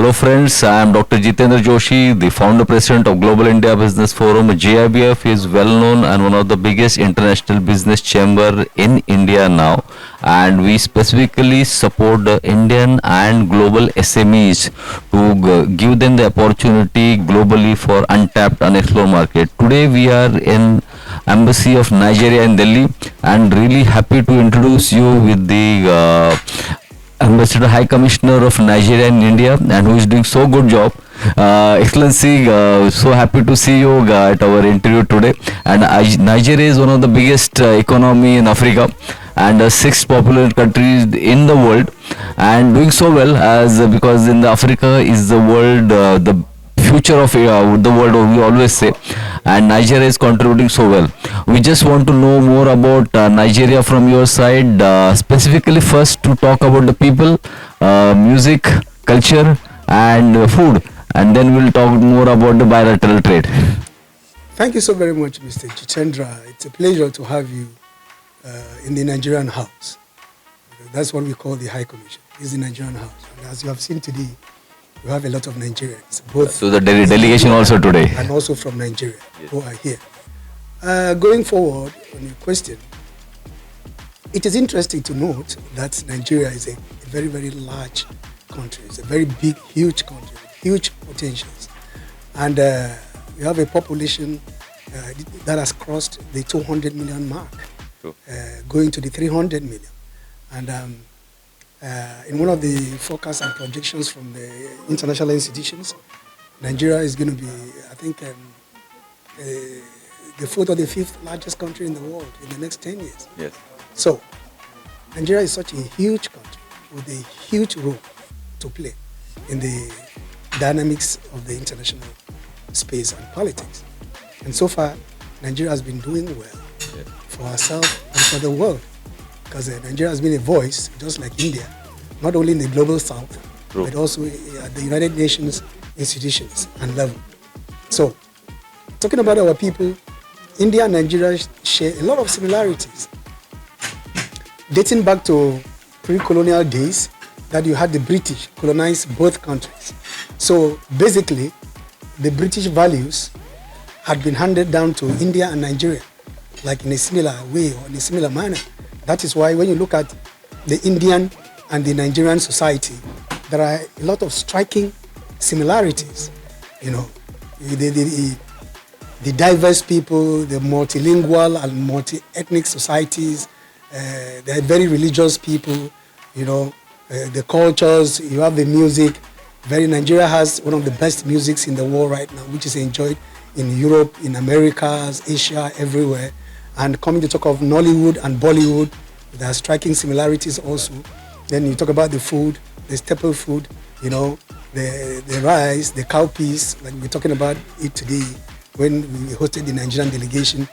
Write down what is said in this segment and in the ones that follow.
Hello friends, I am Dr. Jitendra Joshi, the founder president of Global India Business Forum. GIBF is well known and one of the biggest international business chamber in India now, and we specifically support the Indian and global SMEs to give them the opportunity globally for untapped, unexplored market. Today we are in Embassy of Nigeria in Delhi and really happy to introduce you with the Ambassador High Commissioner of Nigeria in India, and who is doing so good job. Excellency, so happy to see you at our interview today. And Nigeria is one of the biggest economy in Africa and sixth popular country in the world, and doing so well as because in the Africa is the world, the future of the world, we always say, and Nigeria is contributing so well. We just want to know more about Nigeria from your side, specifically first to talk about the people, music, culture and food, and then we'll talk more about the bilateral trade. Thank you so very much, Mr. Jitendra. It's a pleasure to have you in the Nigerian house. That's what we call the High Commission. It's the Nigerian house. And as you have seen today, we have a lot of Nigerians, both so the delegation also today, and also from Nigeria, yes, who are here. Going forward on your question, it is interesting to note that Nigeria is a very, very large country. It's a very big, huge country with huge potentials. And we have a population that has crossed the 200 million mark, going to the 300 million. And in one of the forecasts and projections from the international institutions, Nigeria is going to be, I think, the fourth or the fifth largest country in the world in the next 10 years. yes, So, Nigeria is such a huge country with a huge role to play in the dynamics of the international space and politics. And so far, Nigeria has been doing well, yes, for ourselves and for the world. Because Nigeria has been a voice, just like India, not only in the global south, but also at the United Nations institutions and level. So, talking about our people, India and Nigeria share a lot of similarities. Dating back to pre-colonial days, that you had the British colonize both countries. So, basically, the British values had been handed down to India and Nigeria, like in a similar way or in a similar manner. That is why when you look at the Indian and the Nigerian society, there are a lot of striking similarities. You know, the diverse people, the multilingual and multi-ethnic societies, they are very religious people, you know, the cultures, you have the music. Nigeria has one of the best musics in the world right now, which is enjoyed in Europe, in Americas, Asia, everywhere. And coming to talk of Nollywood and Bollywood, there are striking similarities also. Then you talk about the food, the staple food, you know, the rice, the cowpeas, like we're talking about it today when we hosted the Nigerian delegation.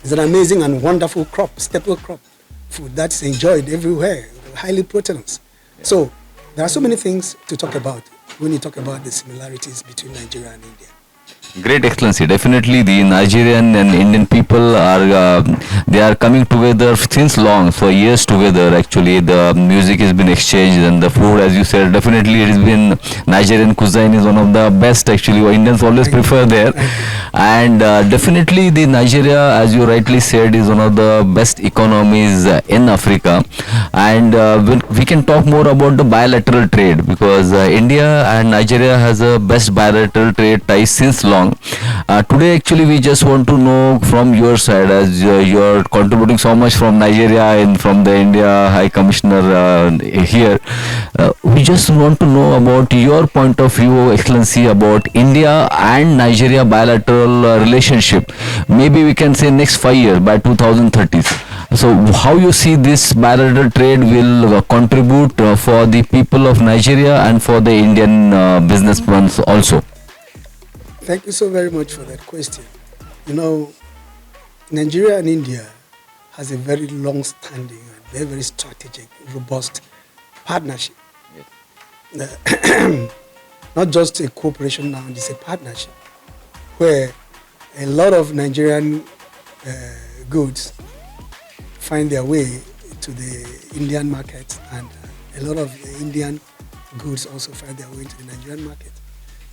It's an amazing and wonderful crop, staple crop, food that's enjoyed everywhere, highly proteinous. Yeah. So there are so many things to talk about when you talk about the similarities between Nigeria and India. Great, Excellency. Definitely the Nigerian and Indian people are they are coming together since long, for years together. Actually, the music has been exchanged and the food, as you said, definitely it has been, Nigerian cuisine is one of the best actually. Indians always prefer there. And definitely the Nigeria, as you rightly said, is one of the best economies in Africa. And we can talk more about the bilateral trade, because India and Nigeria has a best bilateral trade ties since long. Today actually we just want to know from your side, as you are contributing so much from Nigeria and from the India High Commissioner here. We just want to know about your point of view, Excellency, about India and Nigeria bilateral relationship. Maybe we can say next 5 years, by 2030. So how you see this bilateral trade will contribute for the people of Nigeria and for the Indian businessmen also? Thank you so very much for that question. You know, Nigeria and India has a very long-standing and very, very strategic, robust partnership. Yes. Not just a cooperation now, it's a partnership where a lot of Nigerian goods find their way to the Indian market, and a lot of the Indian goods also find their way into the Nigerian market.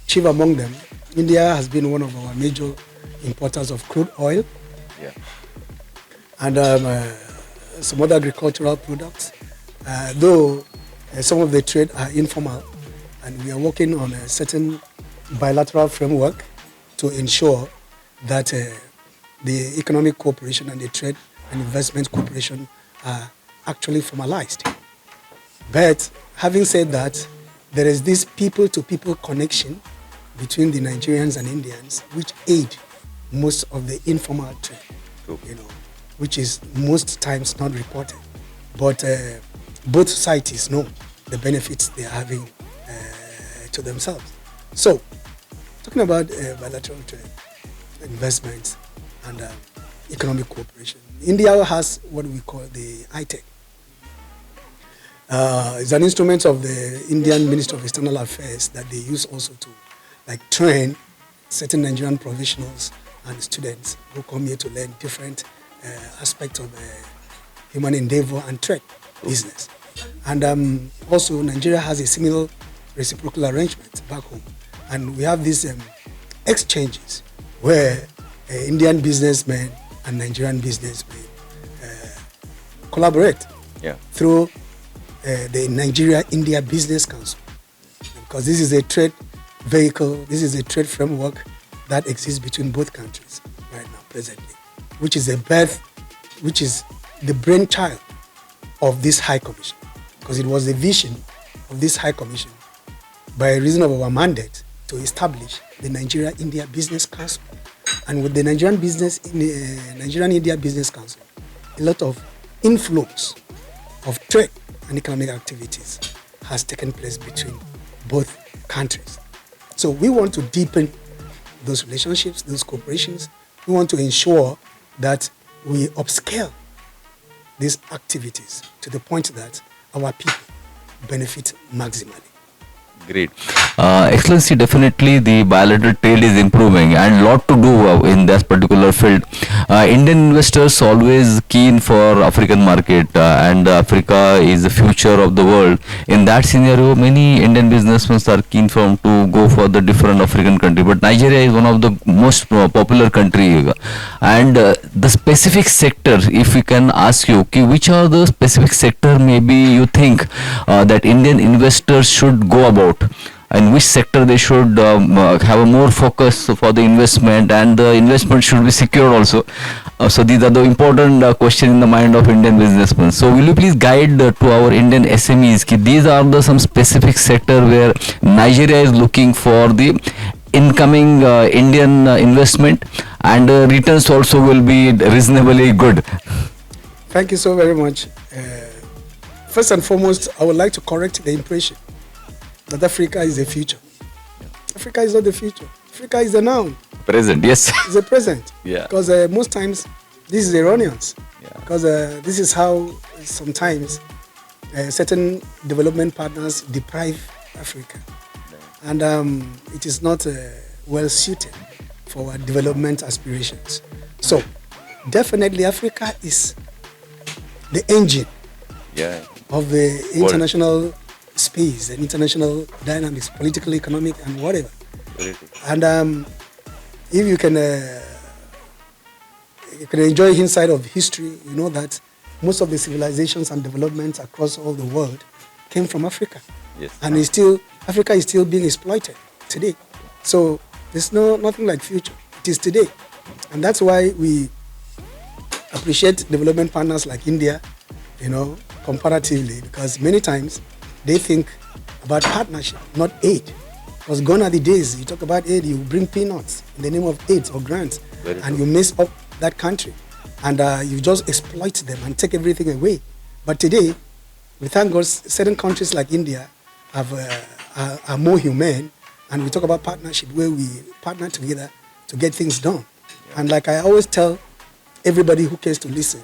Chief among them, India has been one of our major importers of crude oil, Yeah. and some other agricultural products. Though some of the trade are informal, and we are working on a certain bilateral framework to ensure that the economic cooperation and the trade and investment cooperation are actually formalized. But having said that, there is this people-to-people connection between the Nigerians and Indians, which aid most of the informal trade, which is most times not reported. But both societies know the benefits they are having to themselves. So, talking about bilateral trade, investments, and economic cooperation, India has what we call the ITEC. It's an instrument of the Indian Ministry of External Affairs that they use also to train certain Nigerian professionals and students who come here to learn different aspects of human endeavor and trade business. And also Nigeria has a similar reciprocal arrangement back home. And we have these exchanges where Indian businessmen and Nigerian businessmen collaborate through the Nigeria-India Business Council. Because this is a trade vehicle, this is a trade framework that exists between both countries right now, presently, which is the brainchild of this High Commission. Because it was the vision of this High Commission by reason of our mandate to establish the Nigeria-India Business Council. And with the Nigerian-India Business Council, a lot of influence of trade and economic activities has taken place between both countries. So we want to deepen those relationships, those cooperations. We want to ensure that we upscale these activities to the point that our people benefit maximally. Great. Excellency, definitely the bilateral trade is improving and lot to do in that particular field. Indian investors always keen for African market and Africa is the future of the world. In that scenario, many Indian businessmen are keen to go for the different African country. But Nigeria is one of the most popular country. And the specific sector, if we can ask you, which are the specific sector maybe you think that Indian investors should go about? And which sector they should have a more focus for the investment, and the investment should be secured also. So these are the important questions in the mind of Indian businessmen. So will you please guide to our Indian SMEs, these are the some specific sector where Nigeria is looking for the incoming Indian investment, and returns also will be reasonably good. Thank you so very much. First and foremost, I would like to correct the impression that Africa is the future. Africa is not the future. Africa is the noun. Present, yes. It's the present. Yeah. Because most times this is erroneous. Yeah. Because this is how sometimes certain development partners deprive Africa. And it is not well suited for our development aspirations. So definitely Africa is the engine of the international space and international dynamics, political, economic, and whatever. And if you can enjoy insight of history, you know that most of the civilizations and developments across all the world came from Africa. Yes. And Africa is still being exploited today. So there's nothing like future. It is today. And that's why we appreciate development partners like India, comparatively, because many times they think about partnership, not aid. Because gone are the days, you talk about aid, you bring peanuts in the name of aid or grants, and you mess up that country. And you just exploit them and take everything away. But today, we thank God, certain countries like India are more humane, and we talk about partnership where we partner together to get things done. And like I always tell everybody who cares to listen,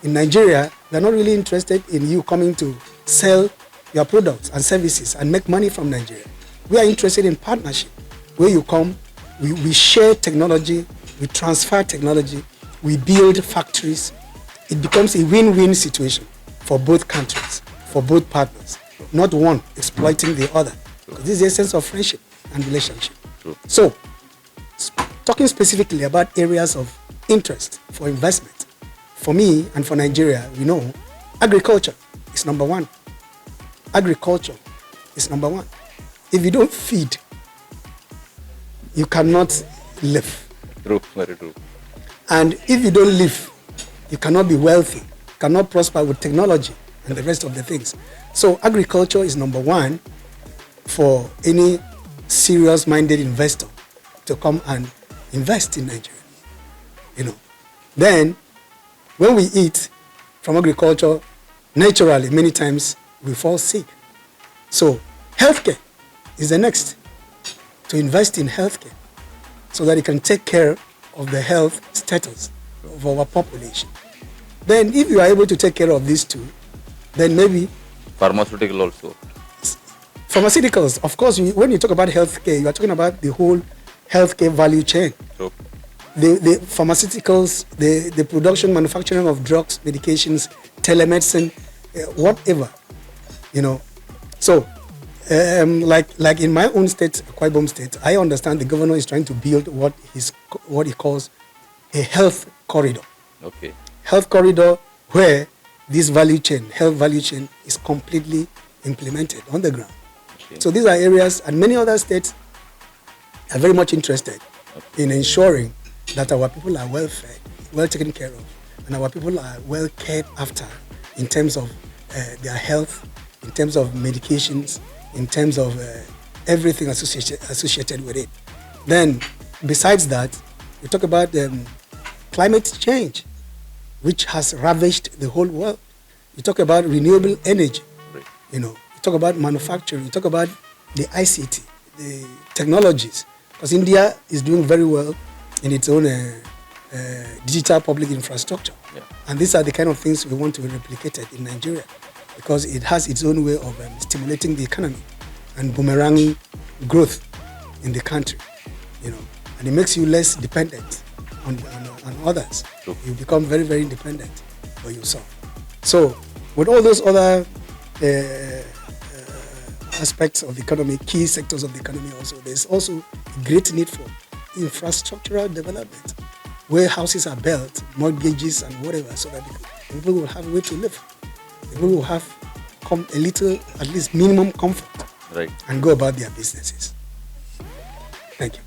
in Nigeria, we are not really interested in you coming to sell your products and services and make money from Nigeria. We are interested in partnership, where you come, we share technology, we transfer technology, we build factories. It becomes a win-win situation for both countries, for both partners. not one exploiting the other. Because this is the essence of friendship and relationship. True. So, talking specifically about areas of interest for investment, for me and for Nigeria, we know agriculture is number one. Agriculture is number one. If you don't feed, you cannot live. True, very true. And if you don't live, you cannot be wealthy, cannot prosper with technology and the rest of the things. So agriculture is number one for any serious-minded investor to come and invest in Nigeria. You know, then when we eat from agriculture, naturally many times we fall sick. So healthcare is the next, to invest in healthcare so that it can take care of the health status of our population. Then if you are able to take care of these two, then maybe Pharmaceutical also. pharmaceuticals, of course, when you talk about healthcare, you are talking about the whole healthcare value chain. True. The pharmaceuticals, the production, manufacturing of drugs, medications, telemedicine, whatever, you know. So, like in my own state, Akwa Ibom State, I understand the governor is trying to build what he calls a health corridor. Okay. Health corridor where this value chain, health value chain, is completely implemented on the ground. Okay. So these are areas, and many other states are very much interested in ensuring that our people are well fed, well taken care of, and our people are well cared after in terms of their health, in terms of medications, in terms of everything associated with it. Then, besides that, we talk about climate change, which has ravaged the whole world. You talk about renewable energy, you know. You talk about manufacturing. You talk about the ICT, the technologies, because India is doing very well in its own digital public infrastructure. Yeah. And these are the kind of things we want to replicate in Nigeria, because it has its own way of stimulating the economy and boomeranging growth in the country, you know. And it makes you less dependent on others. True. You become very, very independent for yourself. So, with all those other aspects of the economy, key sectors of the economy also, there's also a great need for infrastructural development, where houses are built, mortgages and whatever, so that people will have a way to live. People will have a little, at least minimum comfort, Right. and go about their businesses. Thank you.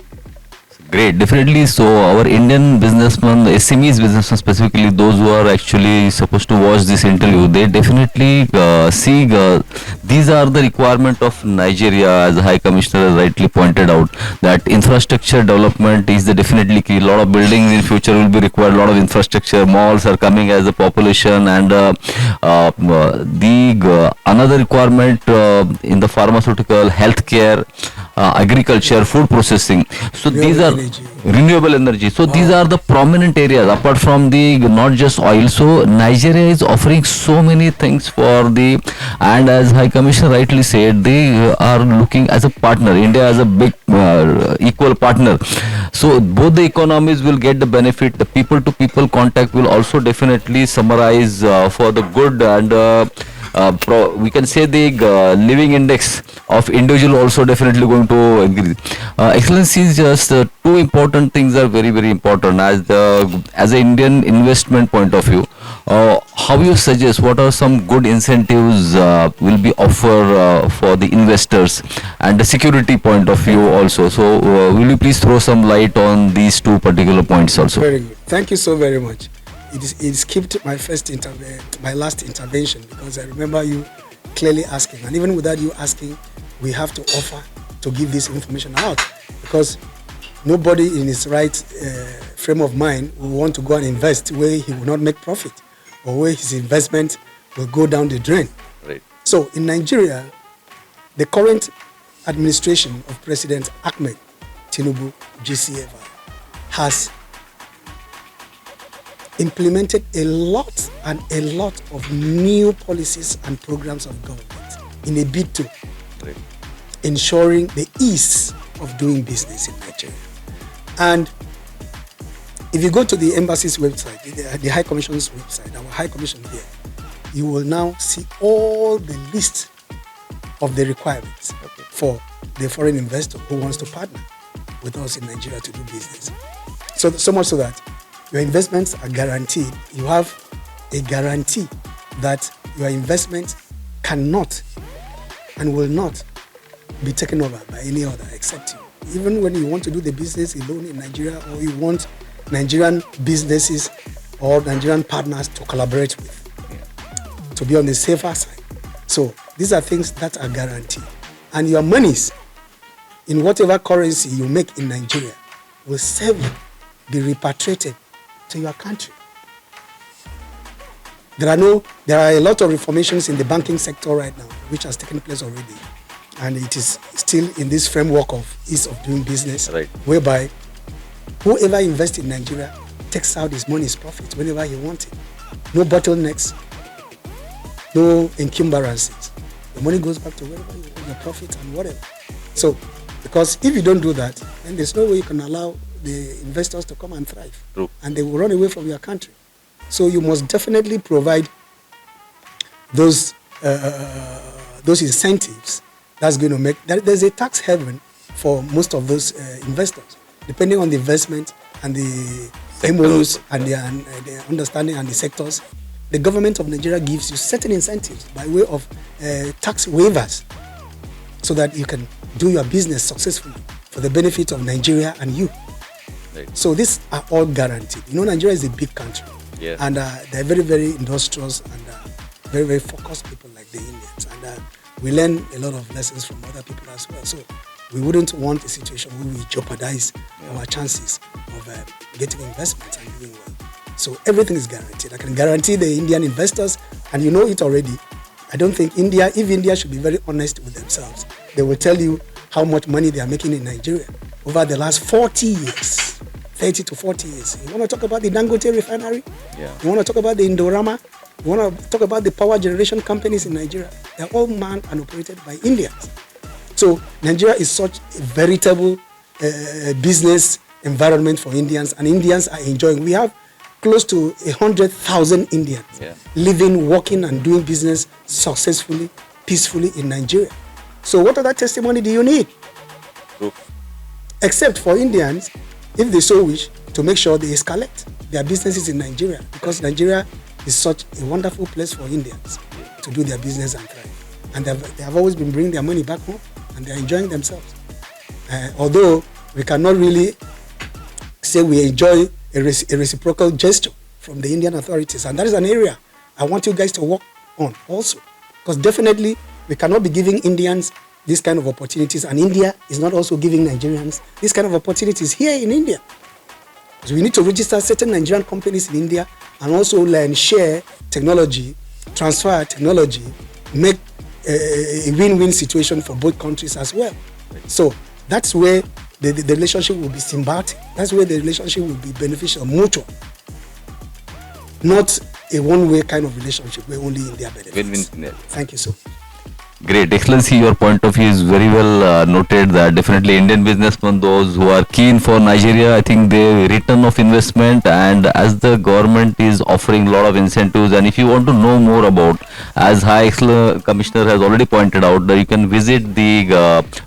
Great, definitely. So our Indian businessmen, SMEs businessmen specifically, those who are actually supposed to watch this interview, they definitely see these are the requirement of Nigeria, as the High Commissioner rightly pointed out, that infrastructure development is the definitely key. A lot of buildings in future will be required, a lot of infrastructure, malls are coming as a population, and another requirement in the pharmaceutical, healthcare, agriculture, food processing. So these are renewable energy. So these are the prominent areas apart from the not just oil. So Nigeria is offering so many things for the, and as High Commissioner rightly said, they are looking as a partner. India as a big equal partner. So both the economies will get the benefit. The people to people contact will also definitely summarize for the good, and we can say the living index of individual also definitely going to increase. Excellencies, just two important things are very, very important as an Indian investment point of view. How you suggest, what are some good incentives will be offered for the investors, and the security point of view also? So will you please throw some light on these two particular points also? Very good. Thank you so very much. It skipped my my last intervention, because I remember you clearly asking, and even without you asking, we have to offer to give this information out, because nobody in his right frame of mind will want to go and invest where he will not make profit, or where his investment will go down the drain. Right. So in Nigeria, the current administration of President Ahmed Tinubu GCF has implemented a lot of new policies and programs of government in a bid to ensuring the ease of doing business in Nigeria. And if you go to the embassy's website, the High Commission's website, our High Commission here, you will now see all the list of the requirements for the foreign investor who wants to partner with us in Nigeria to do business. So much so that your investments are guaranteed. You have a guarantee that your investment cannot and will not be taken over by any other except you. Even when you want to do the business alone in Nigeria, or you want Nigerian businesses or Nigerian partners to collaborate with, to be on the safer side. So these are things that are guaranteed. And your monies, in whatever currency you make in Nigeria, will serve you, be repatriated to your country. There are a lot of reformations in the banking sector right now, which has taken place already. And it is still in this framework of ease of doing business, whereby whoever invests in Nigeria takes out his money, his profit, whenever he wants it. No bottlenecks, no encumbrances. The money goes back to wherever you want, your profit and whatever. So, because if you don't do that, then there's no way you can allow the investors to come and thrive. True. And they will run away from your country. So you must definitely provide those incentives that's going to make, there's a tax haven for most of those investors, depending on the investment and the MOUs and the understanding and the sectors. The government of Nigeria gives you certain incentives by way of tax waivers so that you can do your business successfully for the benefit of Nigeria and you. Right. So these are all guaranteed. You know, Nigeria is a big country. Yes. And they're very, very industrious and very, very focused people like the Indians. And we learn a lot of lessons from other people as well. So we wouldn't want a situation where we jeopardize our chances of getting investments and doing well. So everything is guaranteed. I can guarantee the Indian investors, and you know it already. I don't think if India should be very honest with themselves, they will tell you how much money they are making in Nigeria over the last 40 years, 30 to 40 years. You want to talk about the Dangote refinery? Yeah. You want to talk about the Indorama? You want to talk about the power generation companies in Nigeria? They're all manned and operated by Indians. So Nigeria is such a veritable business environment for Indians, and Indians are enjoying. We have close to 100,000 Indians living, working, and doing business successfully, peacefully in Nigeria. So what other testimony do you need? Except for Indians, if they so wish, to make sure they escalate their businesses in Nigeria, because Nigeria is such a wonderful place for Indians to do their business and thrive. And they have always been bringing their money back home, and they're enjoying themselves. Although we cannot really say we enjoy a reciprocal gesture from the Indian authorities, and that is an area I want you guys to work on also, because definitely we cannot be giving Indians these kind of opportunities, and India is not also giving Nigerians these kind of opportunities here in India. So we need to register certain Nigerian companies in India and also learn, share technology, transfer technology, make a win-win situation for both countries as well. So that's where the relationship will be symbiotic. That's where the relationship will be beneficial, mutual. Not a one-way kind of relationship where only India benefits. Win-win. Thank you so much. Great. Excellency, your point of view is very well noted, that definitely Indian businessmen, those who are keen for Nigeria, I think the return of investment, and as the government is offering a lot of incentives, and if you want to know more about, as High Commissioner has already pointed out, that you can visit the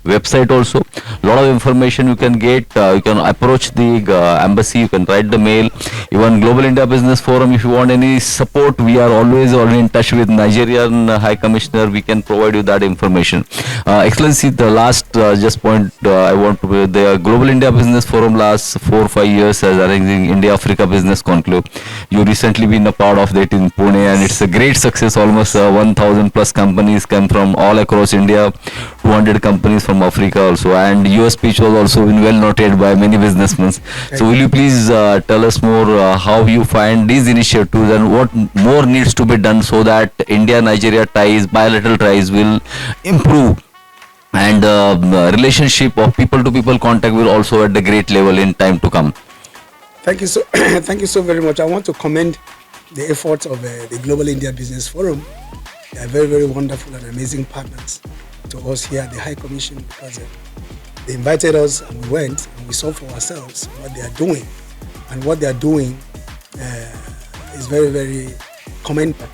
website also. A lot of information you can get. You can approach the embassy, you can write the mail. Even Global India Business Forum, if you want any support, we are always in touch with Nigerian High Commissioner. We can provide you that information. Excellency, the last just point I want to, the Global India Business Forum last 4 or 5 years as arranging India-Africa Business Conclave. You recently been a part of that in Pune, and it's a great success. Almost 1,000 plus companies come from all across India, 200 companies from Africa also, and your speech was also been well noted by many businessmen. So will you please tell us more how you find these initiatives and what more needs to be done so that India-Nigeria ties, bilateral ties will improve, and relationship of people-to-people contact will also at the great level in time to come. Thank you so thank you so very much. I want to commend the efforts of the Global India Business Forum. They are very, very wonderful and amazing partners to us here at the High Commission, because they invited us and we went and we saw for ourselves what they are doing, and what they are doing is very, very commendable.